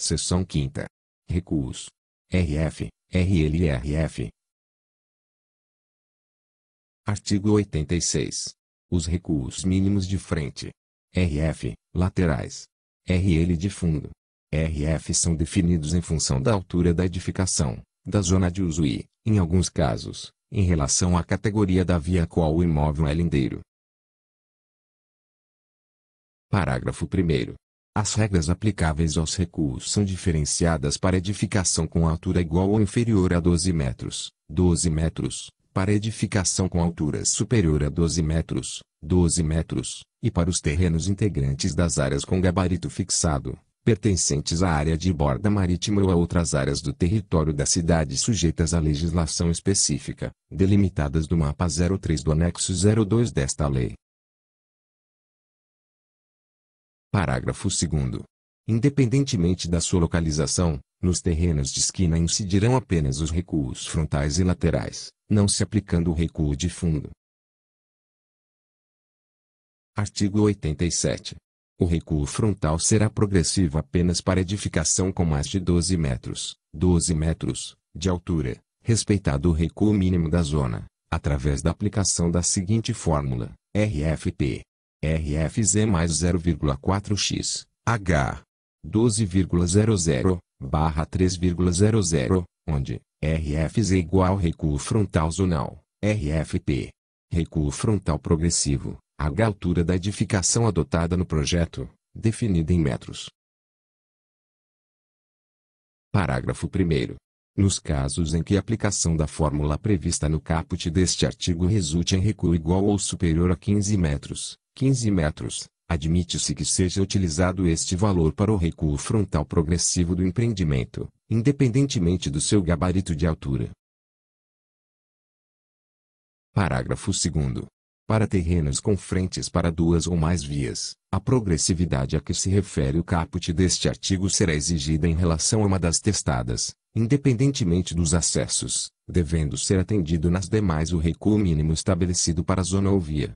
Seção 5ª. Recuos. RF, RL e RF. Artigo 86. Os recuos mínimos de frente. RF, laterais. RL de fundo. RF são definidos em função da altura da edificação, da zona de uso e, em alguns casos, em relação à categoria da via a qual o imóvel é lindeiro. Parágrafo 1º. As regras aplicáveis aos recuos são diferenciadas para edificação com altura igual ou inferior a 12 metros, 12 metros, para edificação com altura superior a 12 metros, 12 metros, e para os terrenos integrantes das áreas com gabarito fixado, pertencentes à área de borda marítima ou a outras áreas do território da cidade sujeitas à legislação específica, delimitadas no mapa 03 do anexo 02 desta lei. Parágrafo 2º. Independentemente da sua localização, nos terrenos de esquina incidirão apenas os recuos frontais e laterais, não se aplicando o recuo de fundo. Artigo 87. O recuo frontal será progressivo apenas para edificação com mais de 12 metros, 12 metros, de altura, respeitado o recuo mínimo da zona, através da aplicação da seguinte fórmula, RFP. RFZ mais 0,4x, H. 12,00/3,00, onde RFZ igual recuo frontal zonal, RFP. Recuo frontal progressivo, H altura da edificação adotada no projeto, definida em metros. Parágrafo 1º. Nos casos em que a aplicação da fórmula prevista no caput deste artigo resulte em recuo igual ou superior a 15 metros, 15 metros, admite-se que seja utilizado este valor para o recuo frontal progressivo do empreendimento, independentemente do seu gabarito de altura. Parágrafo 2º. Para terrenos com frentes para duas ou mais vias, a progressividade a que se refere o caput deste artigo será exigida em relação a uma das testadas, independentemente dos acessos, devendo ser atendido nas demais o recuo mínimo estabelecido para a zona ou via.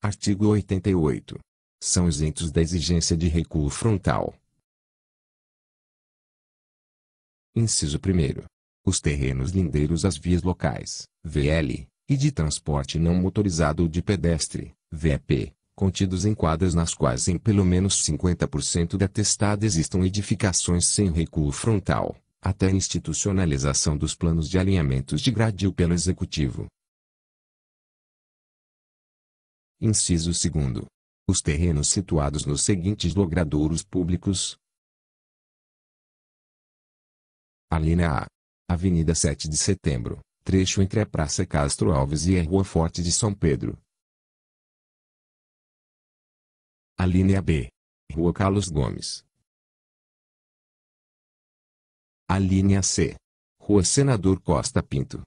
Artigo 88. São isentos da exigência de recuo frontal. Inciso 1º. Os terrenos lindeiros às vias locais, VL, e de transporte não motorizado ou de pedestre, VP, contidos em quadras nas quais em pelo menos 50% da testada existam edificações sem recuo frontal, até a institucionalização dos planos de alinhamentos de gradil pelo Executivo. Inciso 2º. Os terrenos situados nos seguintes logradouros públicos. Alínea A. Avenida 7 de Setembro, trecho entre a Praça Castro Alves e a Rua Forte de São Pedro. Alínea B. Rua Carlos Gomes. Alínea C. Rua Senador Costa Pinto.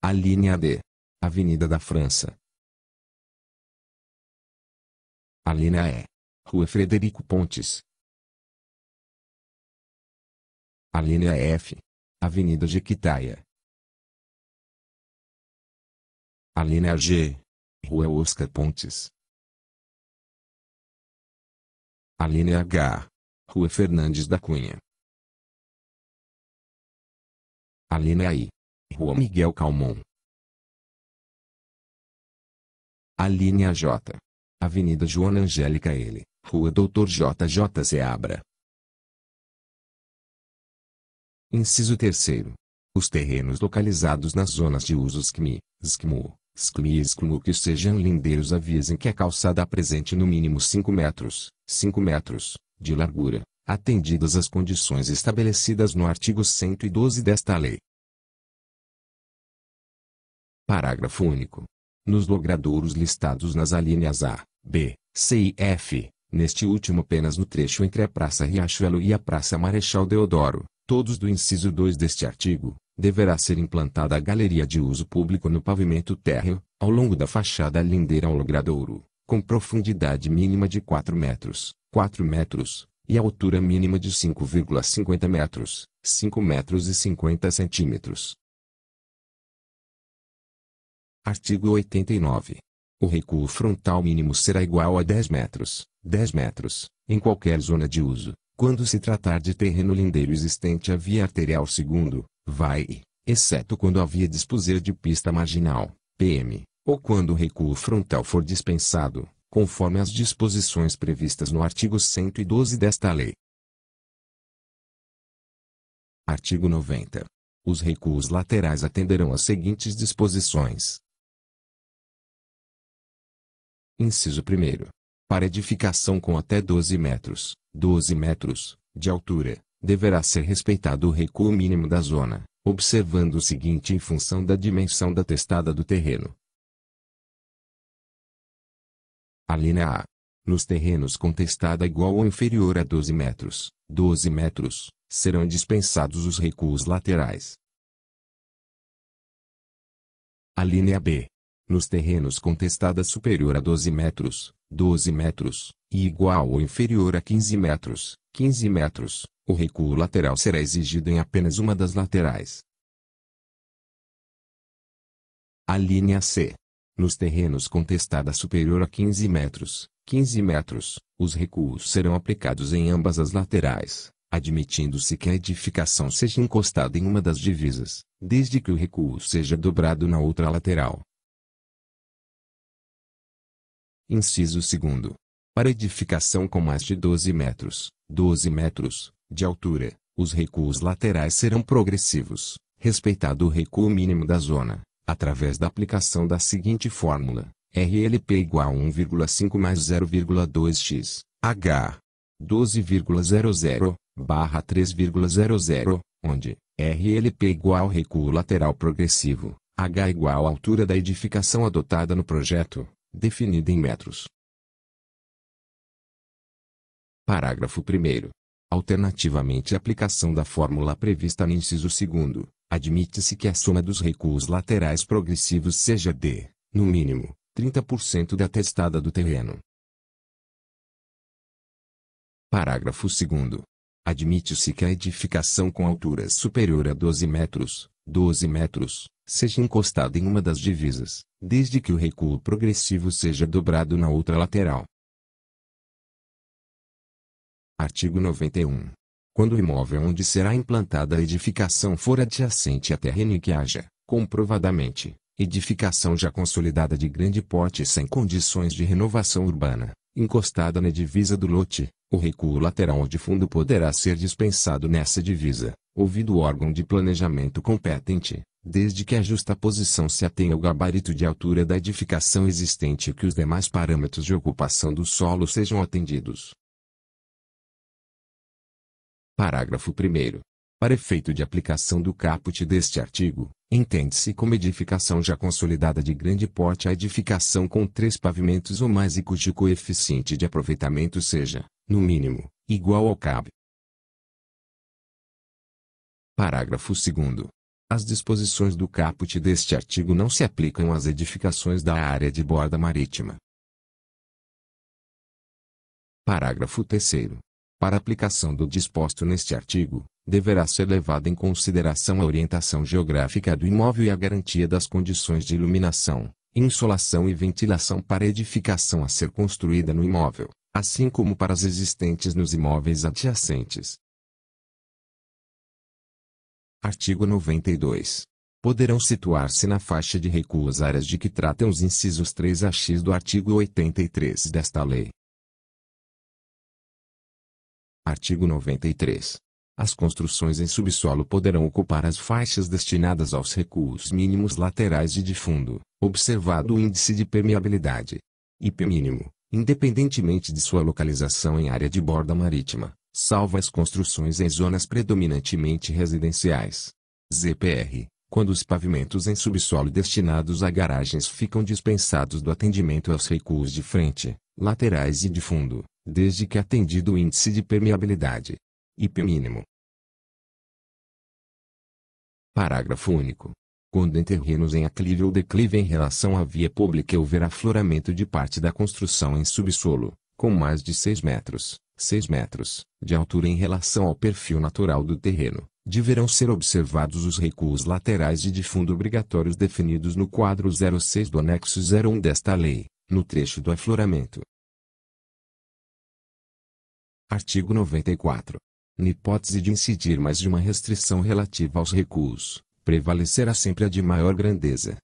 Alínea D. Avenida da França. Alínea E. Rua Frederico Pontes. Alínea F. Avenida Jequitaia. Alínea G. Rua Oscar Pontes. Alínea H. Rua Fernandes da Cunha. Alínea I. Rua Miguel Calmon. Alínea J. Avenida Joana Angélica L. Rua Dr. J. Seabra. Inciso 3º. Os terrenos localizados nas zonas de uso SCMI, SCMU, SCMI e SCMU que sejam lindeiros a vias em que a calçada apresente no mínimo 5 metros, 5 metros, de largura, atendidas as condições estabelecidas no artigo 112 desta lei. Parágrafo único. Nos logradouros listados nas alíneas A, B, C e F, neste último apenas no trecho entre a Praça Riachuelo e a Praça Marechal Deodoro, todos do inciso 2 deste artigo, deverá ser implantada a galeria de uso público no pavimento térreo, ao longo da fachada lindeira ao logradouro, com profundidade mínima de 4 metros, 4 metros, e altura mínima de 5,50 metros, 5 metros e 50 centímetros. Artigo 89. O recuo frontal mínimo será igual a 10 metros, 10 metros, em qualquer zona de uso. Quando se tratar de terreno lindeiro existente a via arterial segundo, vai, exceto quando a via dispuser de pista marginal, PM, ou quando o recuo frontal for dispensado, conforme as disposições previstas no artigo 112 desta lei. Artigo 90. Os recuos laterais atenderão às seguintes disposições. Inciso 1º. Para edificação com até 12 metros, de altura, deverá ser respeitado o recuo mínimo da zona, observando o seguinte em função da dimensão da testada do terreno. Alínea A. Nos terrenos com testada igual ou inferior a 12 metros, serão dispensados os recuos laterais. Alínea B. Nos terrenos com testada superior a 12 metros, e igual ou inferior a 15 metros, o recuo lateral será exigido em apenas uma das laterais. Alínea C. Nos terrenos com testada superior a 15 metros, os recuos serão aplicados em ambas as laterais, admitindo-se que a edificação seja encostada em uma das divisas, desde que o recuo seja dobrado na outra lateral. Inciso 2º. Para edificação com mais de 12 metros, de altura, os recuos laterais serão progressivos, respeitado o recuo mínimo da zona, através da aplicação da seguinte fórmula: RLP igual a 1,5 mais 0,2x, H. 12,00/3,00, onde RLP igual ao recuo lateral progressivo, H igual à altura da edificação adotada no projeto, definida em metros. Parágrafo 1º. Alternativamente à aplicação da fórmula prevista no inciso 2º, admite-se que a soma dos recuos laterais progressivos seja de, no mínimo, 30% da testada do terreno. Parágrafo 2º. Admite-se que a edificação com altura superior a 12 metros, seja encostada em uma das divisas, desde que o recuo progressivo seja dobrado na outra lateral. Artigo 91. Quando o imóvel onde será implantada a edificação for adjacente a terreno em que haja, comprovadamente, edificação já consolidada de grande porte sem condições de renovação urbana, encostada na divisa do lote, o recuo lateral ou de fundo poderá ser dispensado nessa divisa, ouvido o órgão de planejamento competente, desde que a justaposição se atenha ao gabarito de altura da edificação existente e que os demais parâmetros de ocupação do solo sejam atendidos. Parágrafo 1º. Para efeito de aplicação do caput deste artigo, entende-se como edificação já consolidada de grande porte a edificação com 3 pavimentos ou mais e cujo coeficiente de aproveitamento seja, no mínimo, igual ao CAB. Parágrafo 2º. As disposições do caput deste artigo não se aplicam às edificações da área de borda marítima. Parágrafo 3º. Para aplicação do disposto neste artigo, deverá ser levada em consideração a orientação geográfica do imóvel e a garantia das condições de iluminação, insolação e ventilação para a edificação a ser construída no imóvel, assim como para as existentes nos imóveis adjacentes. Artigo 92. Poderão situar-se na faixa de recuo as áreas de que tratam os incisos 3 a x do artigo 83 desta lei. Artigo 93. As construções em subsolo poderão ocupar as faixas destinadas aos recuos mínimos laterais e de fundo, observado o índice de permeabilidade, IP mínimo, independentemente de sua localização em área de borda marítima, salvo as construções em zonas predominantemente residenciais. ZPR, quando os pavimentos em subsolo destinados a garagens ficam dispensados do atendimento aos recuos de frente, laterais e de fundo, desde que atendido o índice de permeabilidade. IP mínimo. Parágrafo único. Quando em terrenos em aclive ou declive em relação à via pública houver afloramento de parte da construção em subsolo, com mais de 6 metros, de altura em relação ao perfil natural do terreno, deverão ser observados os recuos laterais e de fundo obrigatórios definidos no quadro 06 do anexo 01 desta lei, no trecho do afloramento. Artigo 94. Na hipótese de incidir mais de uma restrição relativa aos recuos, prevalecerá sempre a de maior grandeza.